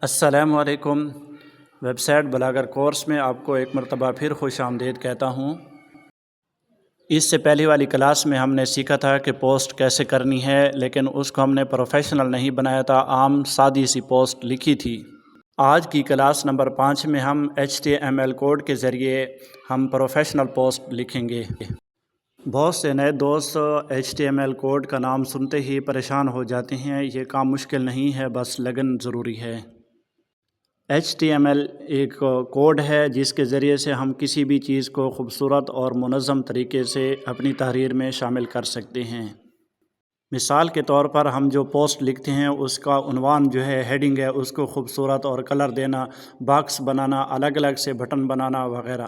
السلام علیکم۔ Web site blogger course میں آپ کو ایک مرتبہ پھر خوش آمدید کہتا ہوں۔ اس سے پہلی والی کلاس میں ہم نے سیکھا تھا کہ پوسٹ کیسے کرنی ہے، لیکن اس کو ہم نے پروفیشنل نہیں بنایا تھا، عام سادی سی پوسٹ لکھی تھی۔ آج کی کلاس نمبر 5 میں ہم HTML کوڈ کے ذریعے ہم پروفیشنل پوسٹ لکھیں گے۔ بہت سے نئے دوست HTML کوڈ کا نام سنتے ہی پریشان ہو جاتے ہیں۔ یہ کام مشکل نہیں ہے، بس لگن ضروری ہے۔ HTML ایک کوڈ ہے جس کے ذریعے سے ہم کسی بھی چیز کو خوبصورت اور منظم طریقے سے اپنی تحریر میں شامل کر سکتے ہیں۔ مثال کے طور پر ہم جو پوسٹ لکھتے ہیں اس کا عنوان جو ہے، ہیڈنگ ہے، اس کو خوبصورت اور کلر دینا، باکس بنانا، الگ الگ سے بٹن بنانا وغیرہ۔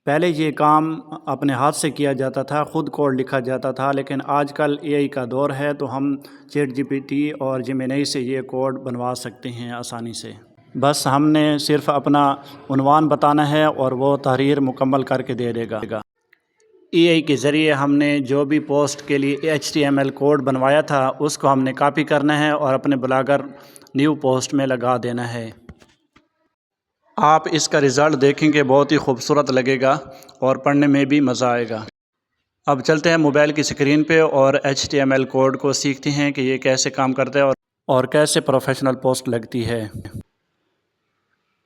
پہلے یہ کام اپنے ہاتھ سے کیا جاتا تھا، خود کوڈ لکھا جاتا تھا، لیکن آج کل AI کا دور ہے تو ہم چیٹ GPT اور جیمینائی سے یہ کوڈ بنوا سکتے ہیں آسانی سے۔ بس ہم نے صرف اپنا عنوان بتانا ہے اور وہ تحریر مکمل کر کے دے دے گا۔ AI کے ذریعے ہم نے جو بھی پوسٹ کے لیے HTML کوڈ بنوایا تھا اس کو ہم نے کاپی کرنا ہے اور اپنے بلاگر نیو پوسٹ میں لگا دینا ہے۔ آپ اس کا رزلٹ دیکھیں گے، بہت ہی خوبصورت لگے گا اور پڑھنے میں بھی مزہ آئے گا۔ اب چلتے ہیں موبائل کی اسکرین پہ اور HTML کوڈ کو سیکھتے ہیں کہ یہ کیسے کام کرتا ہے اور کیسے پروفیشنل پوسٹ لگتی ہے۔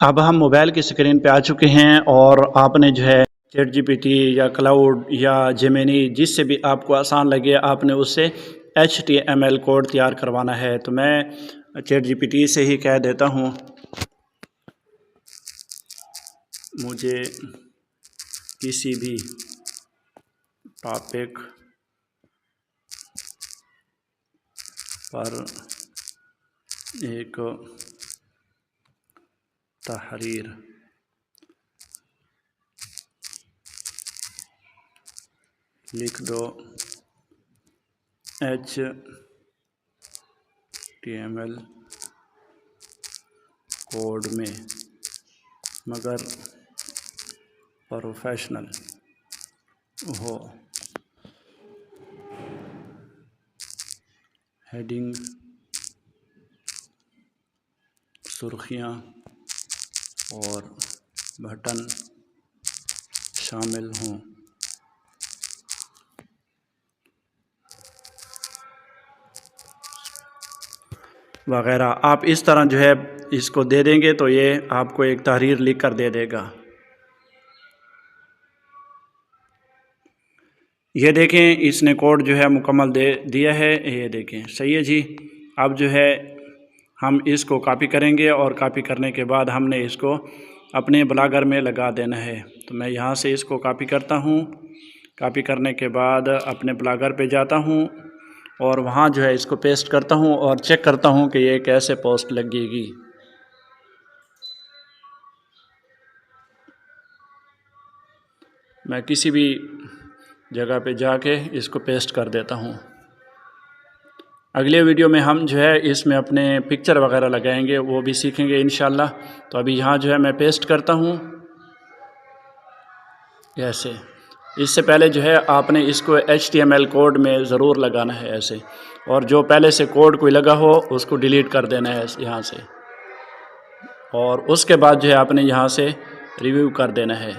اب ہم موبائل کی اسکرین پہ آ چکے ہیں اور آپ نے جو ہے چیٹ GPT یا کلاؤڈ یا جیمینی، جس سے بھی آپ کو آسان لگے، آپ نے اس سے HTML کوڈ تیار کروانا ہے۔ تو میں چیٹ GPT سے ہی کہہ دیتا ہوں، مجھے کسی بھی ٹاپک پر ایک تحریر لکھ دو HTML کوڈ میں، مگر پروفیشنل ہو۔ ہیڈنگ، سرخیاں اور بٹن شامل ہوں۔ وغیرہ آپ اس طرح جو ہے اس کو دے دیں گے تو یہ آپ کو ایک تحریر لکھ کر دے دے گا۔ یہ دیکھیں، اس نے کوڈ جو ہے مکمل دے دیا ہے، یہ دیکھیں صحیح ہے جی۔ اب جو ہے ہم اس کو کاپی کریں گے اور کاپی کرنے کے بعد ہم نے اس کو اپنے بلاگر میں لگا دینا ہے۔ تو میں یہاں سے اس کو کاپی کرتا ہوں، کاپی کرنے کے بعد اپنے بلاگر پہ جاتا ہوں اور وہاں جو ہے اس کو پیسٹ کرتا ہوں اور چیک کرتا ہوں کہ یہ کیسے پوسٹ لگے گی۔ میں کسی بھی جگہ پہ جا کے اس کو پیسٹ کر دیتا ہوں۔ اگلے ویڈیو میں ہم جو ہے اس میں اپنے پکچر وغیرہ لگائیں گے، وہ بھی سیکھیں گے انشاءاللہ۔ تو ابھی یہاں جو ہے میں پیسٹ کرتا ہوں ایسے۔ اس سے پہلے جو ہے آپ نے اس کو HTML کوڈ میں ضرور لگانا ہے ایسے، اور جو پہلے سے کوڈ کوئی لگا ہو اس کو ڈیلیٹ کر دینا ہے یہاں سے، اور اس کے بعد جو ہے آپ نے یہاں سے ریویو کر دینا ہے۔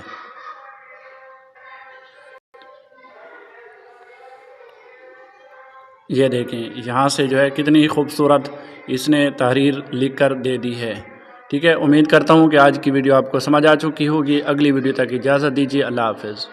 یہ دیکھیں یہاں سے جو ہے کتنی خوبصورت اس نے تحریر لکھ کر دے دی ہے۔ ٹھیک ہے، امید کرتا ہوں کہ آج کی ویڈیو آپ کو سمجھ آ چکی ہوگی۔ اگلی ویڈیو تک اجازت دیجیے، اللہ حافظ۔